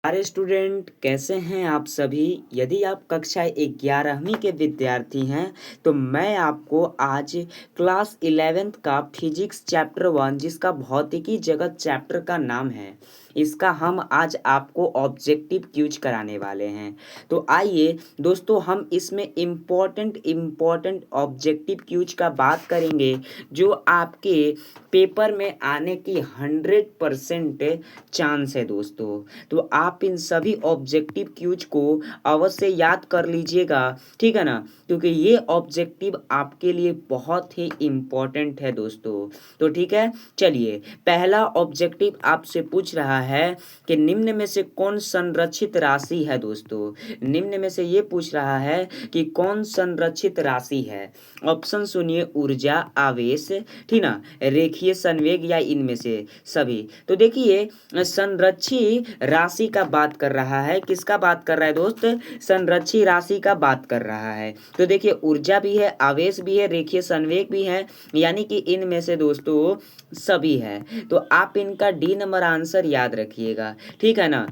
अरे स्टूडेंट, कैसे हैं आप सभी। यदि आप कक्षा 11वीं के विद्यार्थी हैं तो मैं आपको आज क्लास 11th का फिजिक्स चैप्टर 1 जिसका भौतिकी जगत चैप्टर का नाम है, इसका हम आज आपको ऑब्जेक्टिव क्यूज कराने वाले हैं। तो आइए दोस्तों, हम इसमें इम्पोर्टेंट ऑब्जेक्टिव क्यूज का बात करेंगे जो आपके पेपर में आने की 100% चांस है दोस्तों। तो आप इन सभी ऑब्जेक्टिव क्यूज को अवश्य याद कर लीजिएगा, ठीक है ना, क्योंकि ये ऑब्जेक्टिव आपके लिए बहुत ही इम्पोर्टेंट है दोस्तों। तो ठीक है, चलिए पहला ऑब्जेक्टिव आपसे पूछ रहा है कि निम्न में से कौन संरक्षित राशि है दोस्तों। निम्न में से ये पूछ रहा है कि कौन संरक्षित राशि है। ऑप्शन सुनिए, ऊर्जा, आवेश, ठीक ना, रेखीय संवेग या इनमें से सभी। तो देखिए, संरक्षी राशि का बात कर रहा है। किसका बात कर रहा है दोस्त? संरक्षी राशि का बात कर रहा है। तो देखिए, ऊर्जा भी है, आवेश भी है, रेखीय संवेग भी है, यानी कि इनमें से दोस्तों सभी है। तो आप इनका डी नंबर आंसर याद रखिएगा, ठीक है ना।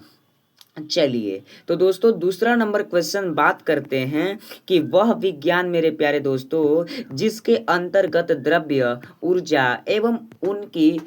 चलिए, तो दोस्तों दूसरा नंबर क्वेश्चन बात करते हैं कि वह विज्ञान मेरे प्यारे दोस्तों जिसके अंतर्गत द्रव्य, ऊर्जा एवं उनकी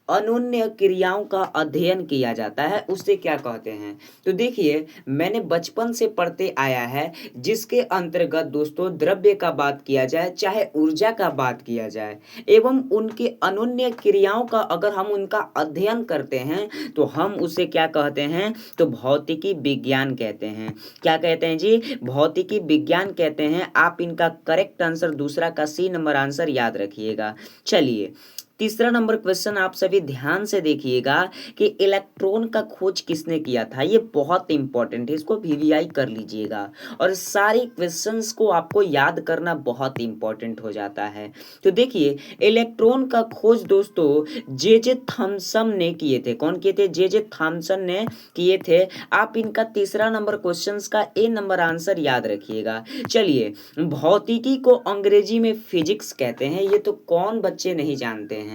अनोन्य क्रियाओं का अध्ययन किया जाता है उसे क्या कहते हैं। तो देखिए, मैंने बचपन से पढ़ते आया है, जिसके अंतर्गत दोस्तों द्रव्य का बात किया जाए, चाहे ऊर्जा का बात किया जाए, एवं उनके अनोन्य क्रियाओं का अगर हम उनका अध्ययन करते हैं तो हम उसे क्या कहते हैं, तो भौतिकी विज्ञान कहते हैं। क्या कहते हैं जी? भौतिकी विज्ञान कहते हैं। आप इनका करेक्ट आंसर दूसरा का सी नंबर आंसर याद रखिएगा। चलिए, तीसरा नंबर क्वेश्चन आप सभी ध्यान से देखिएगा कि इलेक्ट्रॉन का खोज किसने किया था। ये बहुत इंपॉर्टेंट है, इसको वीवीआई कर लीजिएगा। और सारे क्वेश्चंस को आपको याद करना बहुत इंपॉर्टेंट हो जाता है। तो देखिए, इलेक्ट्रॉन का खोज दोस्तों जे जे थॉमसन ने किए थे। कौन किए थे? जे जे थॉमसन ने किए थे। आप इनका तीसरा नंबर क्वेश्चंस का ए नंबर आंसर याद रखिएगा। चलिए, भौतिकी को अंग्रेजी में फिजिक्स कहते हैं, ये तो कौन बच्चे नहीं जानते हैं।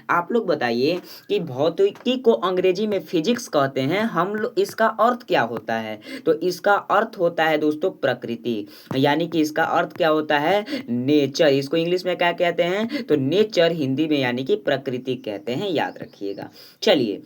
आप लोग बताइए कि भौतिकी को अंग्रेजी में फिजिक्स कहते हैं, हम लोग इसका अर्थ क्या होता है। तो इसका अर्थ होता है दोस्तों प्रकृति, यानी कि इसका अर्थ क्या होता है, नेचर। इसको इंग्लिश में क्या कहते हैं, तो नेचर, हिंदी में यानी कि प्रकृति कहते हैं, याद रखिएगा। चलिए,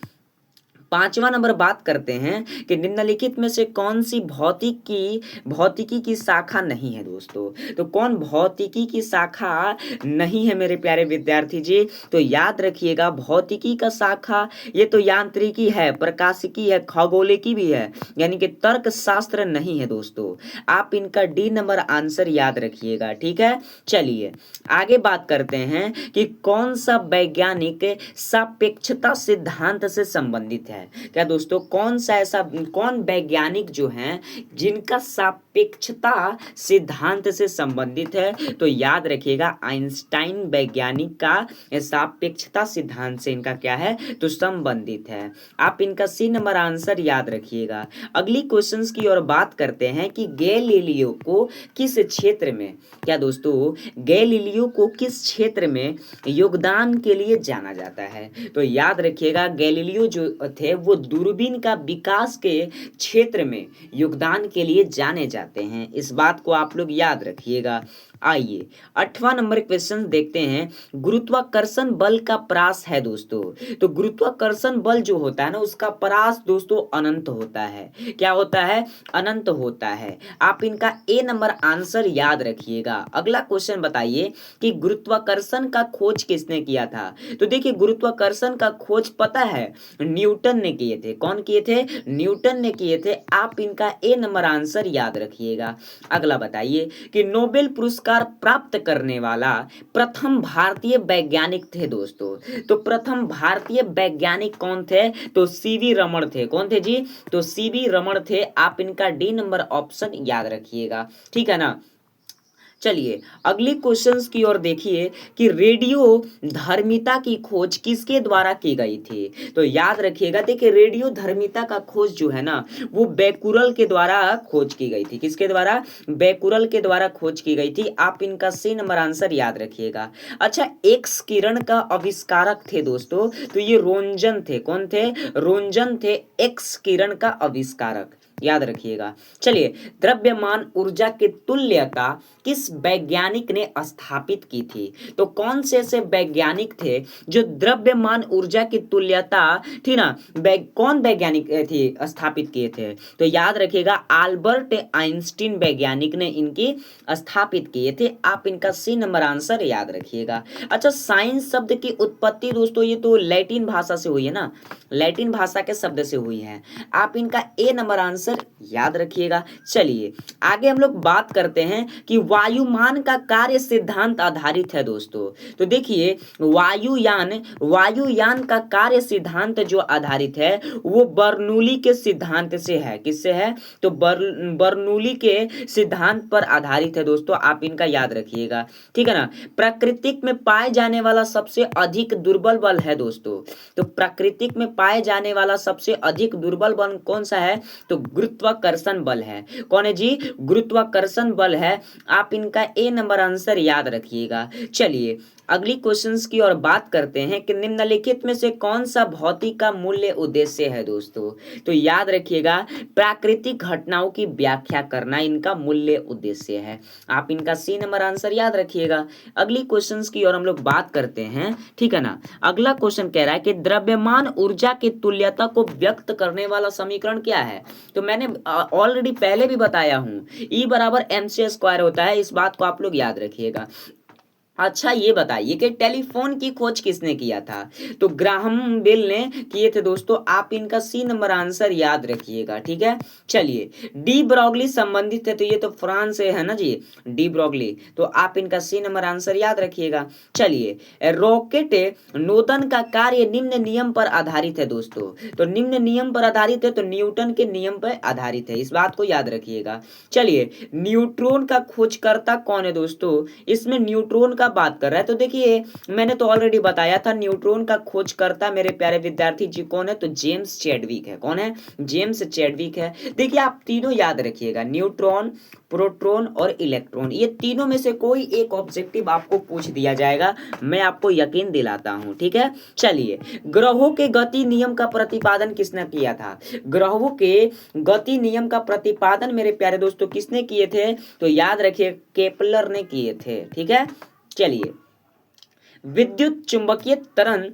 पांचवा नंबर बात करते हैं कि निम्नलिखित में से कौन सी भौतिकी की शाखा नहीं है दोस्तों। तो कौन भौतिकी की शाखा नहीं है मेरे प्यारे विद्यार्थी जी? तो याद रखिएगा, भौतिकी का शाखा ये तो यांत्रिकी है, प्रकाशिकी है, खगोलिकी भी है, यानी कि तर्क शास्त्र नहीं है दोस्तों। आप इनका डी नंबर आंसर याद रखिएगा, ठीक है। चलिए, आगे बात करते हैं कि कौन सा वैज्ञानिक सापेक्षता सिद्धांत से संबंधित है। क्या दोस्तों, कौन वैज्ञानिक जो हैं जिनका सापेक्षता सिद्धांत से संबंधित है। तो याद रखिएगा, आइंस्टाइन वैज्ञानिक का सापेक्षता सिद्धांत से इनका क्या है, तो संबंधित है। आप इनका सी नंबर आंसर याद रखिएगा। अगली क्वेश्चंस की ओर बात करते हैं कि गैलीलियो को किस क्षेत्र में, क्या दोस्तों, गैलीलियो को किस क्षेत्र में योगदान के लिए जाना जाता है। तो याद रखिएगा, गैलीलियो जो थे वो दूरबीन का विकास के क्षेत्र में योगदान के लिए जाने जाते हैं। इस बात को आप लोग याद रखिएगा। आइए, 8वां नंबर क्वेश्चन देखते हैं। गुरुत्वाकर्षण बल का परास है दोस्तों। तो गुरुत्वाकर्षण बल जो होता है ना, उसका परास दोस्तों अनंत होता है। क्या होता है? अनंत होता है। आप इनका ए नंबर आंसर याद रखिएगा। अगला क्वेश्चन बताइए कि गुरुत्वाकर्षण का खोज किसने किया था। तो देखिए, गुरुत्वाकर्षण का खोज पता है, न्यूटन ने किए थे। कौन किए थे? न्यूटन ने किए थे। आप इनका ए नंबर आंसर याद रखिएगा। अगला बताइए कि नोबेल पुरस्कार प्राप्त करने वाला प्रथम भारतीय वैज्ञानिक थे दोस्तों। तो प्रथम भारतीय वैज्ञानिक कौन थे? तो सीवी रमन थे। कौन थे जी? तो सीवी रमन थे। आप इनका डी नंबर ऑप्शन याद रखिएगा, ठीक है ना। चलिए अगली क्वेश्चंस की ओर देखिए कि रेडियो धर्मिता की खोज किसके द्वारा की गई थी। तो याद रखिएगा, देखिए रेडियो धर्मिता का खोज जो है ना वो बैकुरल के द्वारा खोज की गई थी। किसके द्वारा? बैकुरल के द्वारा खोज की गई थी। आप इनका सी नंबर आंसर याद रखिएगा। अच्छा, एक्स किरण का आविष्कारक थे दोस्तों, तो ये रोंजन थे। कौन थे? रोंजन थे एक्स किरण का आविष्कारक, याद रखिएगा। चलिए, द्रव्यमान ऊर्जा की तुल्यता किस वैज्ञानिक ने स्थापित की थी। तो कौन से ऐसे वैज्ञानिक थे जो द्रव्यमान ऊर्जा की तुल्यता थी ना, कौन वैज्ञानिक थी स्थापित किए थे। तो याद रखिएगा अल्बर्ट आइंस्टीन वैज्ञानिक ने इनकी स्थापित किए थे। आप इनका सी नंबर आंसर याद रखिएगा। अच्छा, साइंस शब्द की उत्पत्ति दोस्तों ये तो लैटिन भाषा से हुई है ना, लैटिन भाषा के शब्द से हुई है। आप इनका ए नंबर आंसर याद रखिएगा। चलिए आगे हम लोग बात करते हैं कि वायुमान का कार्य सिद्धांत आधारित है दोस्तों। तो देखिए वायुयान का कार्य सिद्धांत जो आधारित है वो बर्नूली के सिद्धांत से है। किससे है? तो बर्नूली के सिद्धांत पर आधारित है दोस्तों। आप इनका याद रखिएगा, ठीक है ना। प्राकृतिक में पाए जाने वाला सबसे अधिक दुर्बल बल है दोस्तों। तो प्राकृतिक में पाए जाने वाला सबसे अधिक दुर्बल बल कौन सा है? तो गुरुत्वाकर्षण बल है। कौन है जी? गुरुत्वाकर्षण बल है। आप इनका ए नंबर आंसर याद रखिएगा। चलिए अगली क्वेश्चंस की ओर बात करते हैं कि निम्नलिखित में से कौन सा भौतिक का मूल्य उद्देश्य है दोस्तों। तो याद रखिएगा प्राकृतिक घटनाओं की व्याख्या करना इनका मूल्य उद्देश्य है। आप इनका सी नंबर आंसर याद रखिएगा। अगली क्वेश्चंस की ओर हम लोग बात करते हैं, ठीक है ना। अगला क्वेश्चन कह रहा है कि द्रव्यमान ऊर्जा की तुल्यता को व्यक्त करने वाला समीकरण क्या है। तो मैंने ऑलरेडी पहले भी बताया हूं, E बराबर mc² होता है। इस बात को आप लोग याद रखिएगा। अच्छा, ये बताइए कि टेलीफोन की खोज किसने किया था। तो ग्राहम बेल ने किए थे दोस्तों। आप इनका सी नंबर आंसर याद रखिएगा, ठीक है। चलिए, डी ब्रॉगली संबंधित है, तो ये तो फ्रांस से है ना जी, डी ब्रॉगली। तो आप इनका सी नंबर आंसर याद रखिएगा। चलिए, रॉकेट नोदन का कार्य निम्न नियम पर आधारित है दोस्तों। तो निम्न नियम पर आधारित है, तो न्यूटन के नियम पर आधारित है। इस बात को याद रखिएगा। चलिए, न्यूट्रॉन का खोजकर्ता कौन है दोस्तों। इसमें न्यूट्रॉन का बात कर रहा है। तो देखिए मैंने तो ऑलरेडी बताया था, न्यूट्रॉन का खोजकर्ता मेरे प्यारे विद्यार्थी जी कौन है। तो जेम्स चैडविक है। कौन है? जेम्स चैडविक है। देखिए आप तीनों याद रखिएगा, न्यूट्रॉन, प्रोटॉन और इलेक्ट्रॉन, ये तीनों में से कोई एक ऑब्जेक्टिव आपको पूछ दिया जाएगा, मैं आपको यकीन दिलाता हूं, ठीक है। चलिए, ग्रहों के गति नियम का प्रतिपादन किसने किया था। ग्रहों के गति नियम का प्रतिपादन मेरे प्यारे दोस्तों किसने किए थे। तो याद रखिए केपलर ने किए थे, ठीक है। चलिए, विद्युत चुंबकीय त्वरण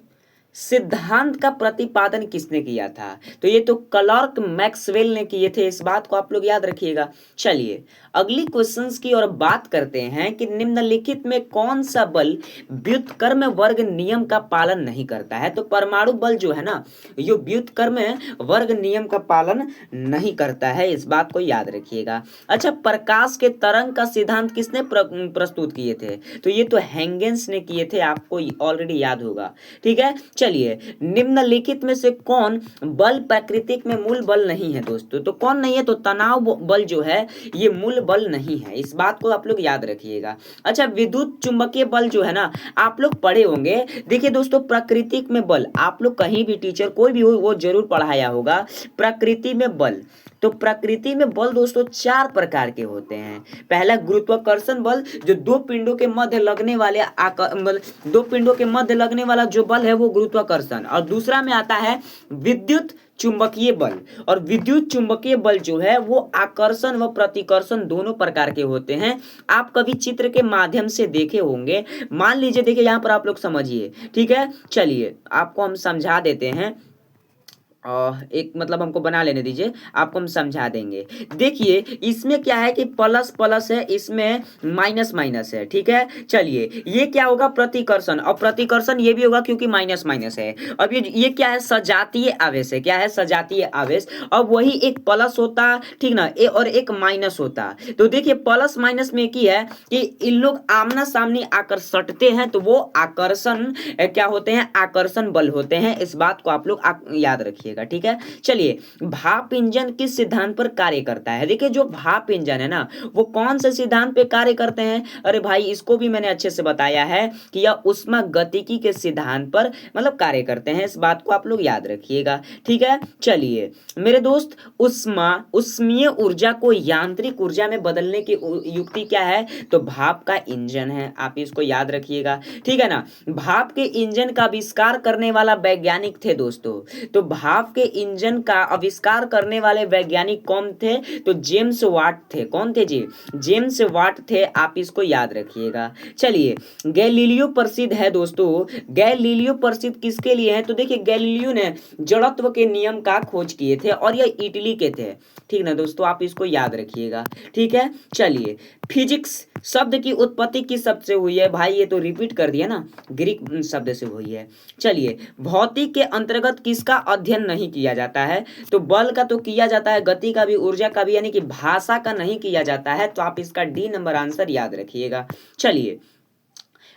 सिद्धांत का प्रतिपादन किसने किया था। तो ये तो क्लार्क मैक्सवेल ने किए थे। इस बात को आप लोग याद रखिएगा। चलिए अगली क्वेश्चंस की ओर बात करते हैं कि निम्नलिखित में कौन सा बल व्युत्क्रम वर्ग नियम का पालन नहीं करता है। तो परमाणु बल जो है ना, ये व्युत्क्रम वर्ग नियम का पालन नहीं करता है। इस बात को याद रखिएगा। अच्छा, प्रकाश के तरंग का सिद्धांत किसने प्रस्तुत किए थे। तो ये तो हैंगेंस ने किए थे, आपको ऑलरेडी याद होगा, ठीक है। चलिए, निम्नलिखित में से कौन बल प्राकृतिक में मूल बल नहीं है दोस्तों। तो कौन नहीं है? तो तनाव बल जो है ये मूल बल नहीं है। इस बात को आप लोग याद रखिएगा। अच्छा, विद्युत चुंबकीय बल जो है ना, आप लोग पढ़े होंगे। देखिए दोस्तों, प्राकृतिक में बल आप लोग कहीं भी टीचर कोई भी हो वो जरूर पढ़ाया होगा। प्रकृति में बल, तो प्रकृति में बल दोस्तों 4 प्रकार के होते हैं। पहला गुरुत्वाकर्षण बल, जो दो पिंडों के मध्य लगने वाले दो पिंडों के मध्य लगने वाला जो बल है वो गुरुत्वाकर्षण। और दूसरा में आता है विद्युत चुंबकीय बल। और विद्युत चुंबकीय बल जो है वो आकर्षण व प्रतिकर्षण दोनों प्रकार के होते हैं। आप कभी चित्र के माध्यम से देखे होंगे। मान लीजिए, देखिए यहाँ पर आप लोग समझिए, ठीक है। चलिए आपको हम समझा देते हैं, एक मतलब हमको बना लेने दीजिए, आपको हम समझा देंगे। देखिए इसमें क्या है कि प्लस प्लस है, इसमें माइनस माइनस है, ठीक है। चलिए, ये क्या होगा? प्रतिकर्षण। और प्रतिकर्षण ये भी होगा क्योंकि माइनस माइनस है। अब ये क्या है? सजातीय आवेश है। क्या है? सजातीय आवेश। अब वही एक प्लस होता, ठीक ना, और एक माइनस होता। तो देखिए प्लस माइनस में की है कि इन लोग आमना सामने आकर सटते हैं, तो वो आकर्षण क्या होते हैं? आकर्षण बल होते हैं। इस बात को आप लोग याद रखिएगा। रखिएगा, ठीक है। चलिए, भाप इंजन किस सिद्धांत पर कार्य करता है? देखिए, जो भाप इंजन है ना, वो कौन से सिद्धांत पे कार्य करते हैं? अरे भाई, इसको भी मैंने अच्छे से बताया है कि यह ऊष्मागतिकी के सिद्धांत पर मतलब कार्य करते हैं। इस बात को आप लोग याद रखिएगा, ठीक है। चलिए मेरे दोस्त, उष्मीय ऊर्जा को यांत्रिक ऊर्जा में बदलने की युक्ति क्या है? तो भाप का इंजन है, आप इसको याद रखिएगा, ठीक है ना। भाप के इंजन का आविष्कार करने वाला वैज्ञानिक थे दोस्तों, तो भाप के इंजन का आविष्कार करने वाले वैज्ञानिक कौन थे? तो जेम्स वाट थे। कौन थे जी? जेम्स वाट थे, आप इसको याद रखिएगा। चलिए, गैलीलियो प्रसिद्ध है दोस्तों। गैलीलियो प्रसिद्ध किसके लिए है? तो देखिए, गैलीलियो ने जड़त्व के नियम का खोज किए थे और ये इटली के थे, ठीक ना दोस्तों, आप इसको याद रखिएगा, ठीक है। चलिए, फिजिक्स शब्द की उत्पत्ति किस शब्द से हुई है? भाई ये तो रिपीट कर दिया ना, ग्रीक शब्द से हुई है। चलिए, भौतिक के अंतर्गत किसका अध्ययन नहीं किया जाता है? तो बल का तो किया जाता है, गति का भी, ऊर्जा का भी, यानी कि भाषा का नहीं किया जाता है। तो आप इसका डी नंबर आंसर याद रखिएगा। चलिए,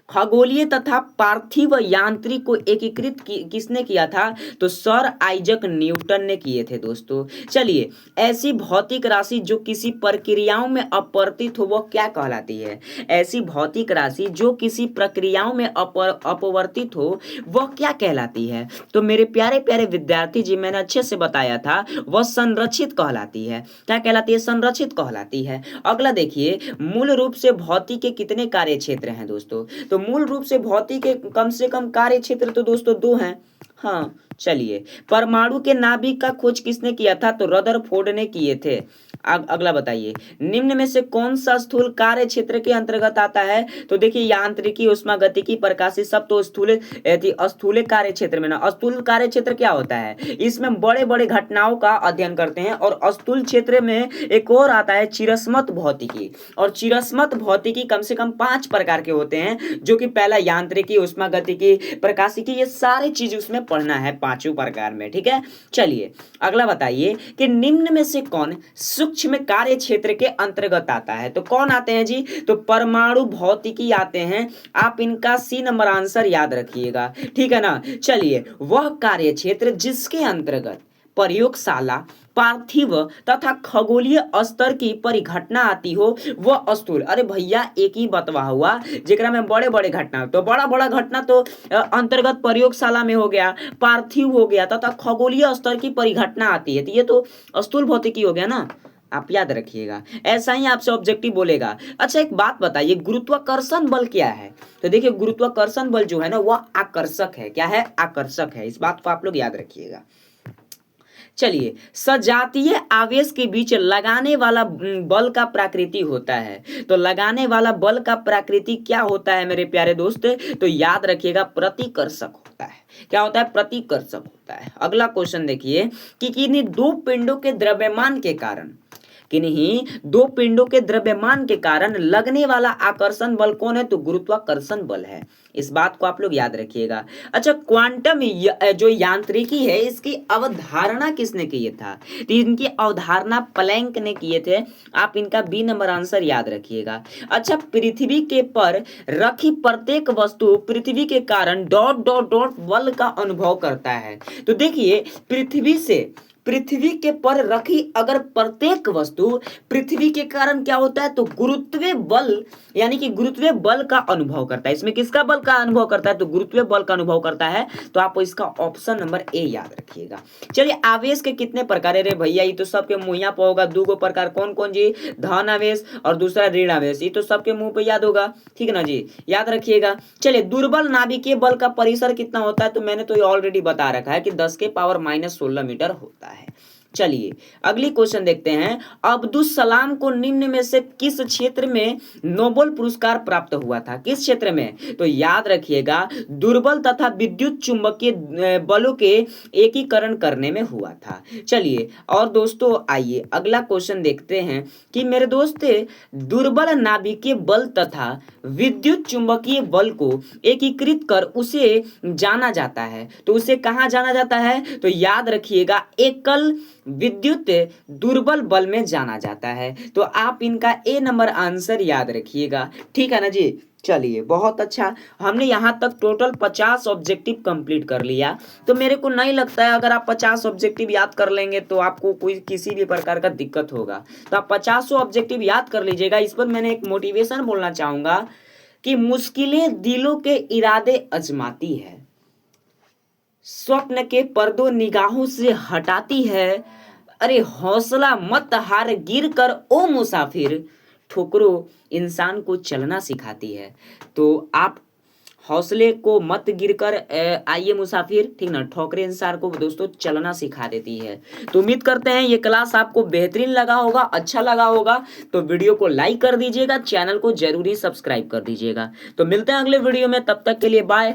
खगोलीय तथा पार्थिव यांत्रिक को एकीकृत किसने किया था? तो सर आइजक न्यूटन ने किए थे दोस्तों। चलिए, ऐसी भौतिक राशि जो किसी प्रक्रियाओं में अपवर्तित हो वह क्या कहलाती है? ऐसी भौतिक राशि जो किसी प्रक्रियाओं में अपवर्तित हो वह क्या कहलाती है? तो मेरे प्यारे प्यारे विद्यार्थी जी, मैंने अच्छे से बताया था, वह संरक्षित कहलाती है। क्या कहलाती है? संरक्षित कहलाती है। अगला देखिए, मूल रूप से भौतिक के कितने कार्य क्षेत्र हैं दोस्तों? तो मूल रूप से भौतिक के कम से कम कार्य क्षेत्र तो दोस्तों 2 हैं। हाँ, चलिए, परमाणु के नाभिक का खोज किसने किया था? तो रदरफोर्ड ने किए थे। अगला बताइए, निम्न में से कौन सा स्थूल कार्य क्षेत्र के अंतर्गत आता है? तो देखिए, यांत्रिकी, उष्मागतिकी, प्रकाशिकी सब तो स्थूल कार्य क्षेत्र में ना। स्थूल कार्य क्षेत्र क्या होता है? इसमें बड़े बड़े घटनाओं का अध्ययन करते हैं। और स्थूल क्षेत्र में एक और आता है चिरस्मत भौतिकी, और चिरस्मत भौतिकी कम से कम 5 प्रकार के होते हैं, जो कि पहला यांत्रिकी, उष्मागतिकी, प्रकाशिकी, ये सारी चीज उसमें पढ़ना है 5 प्रकार में, ठीक है। चलिए, अगला बताइए कि निम्न में से कौन सूक्ष्म कार्य क्षेत्र के अंतर्गत आता है? तो कौन आते हैं जी? तो परमाणु भौतिकी आते हैं। आप इनका सी नंबर आंसर याद रखिएगा, ठीक है ना। चलिए, वह कार्य क्षेत्र जिसके अंतर्गत प्रयोगशाला, पार्थिव तथा खगोलीय स्तर की परिघटना आती हो वह स्थूल। अरे भैया, एक ही बतवा हुआ जेकरा में बड़े बड़े घटना, तो बड़ा बड़ा घटना तो अंतर्गत प्रयोगशाला में हो गया, पार्थिव हो गया, तथा खगोलीय स्तर की परिघटना आती है, तो ये तो स्थूल भौतिकी हो गया ना, आप याद रखिएगा। ऐसा ही आपसे ऑब्जेक्टिव बोलेगा। अच्छा, एक बात बताइए, गुरुत्वाकर्षण बल क्या है? तो देखिए, गुरुत्वाकर्षण बल जो है ना, वह आकर्षक है। क्या है? आकर्षक है। इस बात को आप लोग याद रखिएगा। चलिए, सजातीय आवेश के बीच लगाने वाला बल का प्रकृति होता है। तो लगाने वाला बल का प्रकृति क्या होता है मेरे प्यारे दोस्त? तो याद रखिएगा, प्रतिकर्षक होता है। क्या होता है? प्रतिकर्षक होता है। अगला क्वेश्चन देखिए कि किन्हीं 2 पिंडों के द्रव्यमान के कारण, किन्हीं 2 पिंडों के द्रव्यमान के कारण लगने वाला आकर्षण बल कौन है? तो गुरुत्वाकर्षण बल है। इस बात को आप लोग याद रखिएगा। अच्छा, क्वांटम जो यांत्रिकी है, इसकी अवधारणा किसने की था? तो इनकी अवधारणा प्लैंक ने किए थे। आप इनका बी नंबर आंसर याद रखिएगा। अच्छा, पृथ्वी के पर रखी प्रत्येक वस्तु पृथ्वी के कारण डॉट डॉट डॉट बल का अनुभव करता है। तो देखिए, पृथ्वी के पर रखी अगर प्रत्येक वस्तु पृथ्वी के कारण क्या होता है? तो गुरुत्वीय बल, यानी कि गुरुत्वीय बल का अनुभव करता है। इसमें किसका बल का अनुभव करता है? तो गुरुत्वीय बल का अनुभव करता है। तो आप इसका ऑप्शन नंबर ए याद रखिएगा। चलिए, आवेश के कितने प्रकार है रे भैया? ये तो सबके मुंह पे होगा। 2 प्रकार कौन कौन जी? धन आवेश और दूसरा ऋण आवेश। ये तो सबके मुंह पे याद होगा, ठीक है ना जी, याद रखिएगा। चलिए, दुर्बल नाभिकीय बल का परिसर कितना होता है? तो मैंने तो ये ऑलरेडी बता रखा है कि 10⁻⁻16 मीटर होता है। चलिए, अगली क्वेश्चन देखते हैं। अब्दुल सलाम को निम्न में से किस क्षेत्र में नोबेल पुरस्कार प्राप्त हुआ था? किस क्षेत्र में? तो याद रखिएगा, दुर्बल तथा विद्युत चुंबकीय बलों के एकीकरण करने में हुआ था। चलिए, और दोस्तों आइए अगला क्वेश्चन देखते हैं कि मेरे दोस्त, दुर्बल नाभिकीय बल तथा विद्युत चुंबकीय बल को एकीकृत कर उसे जाना जाता है। तो उसे कहाँ जाना जाता है? तो याद रखिएगा, एकल विद्युत दुर्बल बल में जाना जाता है। तो आप इनका ए नंबर आंसर याद रखिएगा, ठीक है ना जी। चलिए बहुत अच्छा। हमने यहाँ तक टोटल 50 ऑब्जेक्टिव कंप्लीट कर लिया। तो मेरे को नहीं लगता है अगर आप 50 ऑब्जेक्टिव याद कर लेंगे तो आपको कोई किसी भी प्रकार का दिक्कत होगा। तो आप 50 ऑब्जेक्टिव याद कर लीजिएगा। इस पर मैंने एक मोटिवेशन बोलना चाहूंगा कि मुश्किलें दिलों के इरादे अजमाती है, स्वप्न के पर्दों निगाहों से हटाती है। अरे हौसला मत हार, गिर कर ओ मुसाफिर, ठोकरों इंसान को चलना सिखाती है। तो आप हौसले को मत गिरकर आइए मुसाफिर, ठीक ना, ठोकरे इंसान को दोस्तों चलना सिखा देती है। तो उम्मीद करते हैं ये क्लास आपको बेहतरीन लगा होगा, अच्छा लगा होगा। तो वीडियो को लाइक कर दीजिएगा, चैनल को जरूरी सब्सक्राइब कर दीजिएगा। तो मिलते हैं अगले वीडियो में, तब तक के लिए बाय।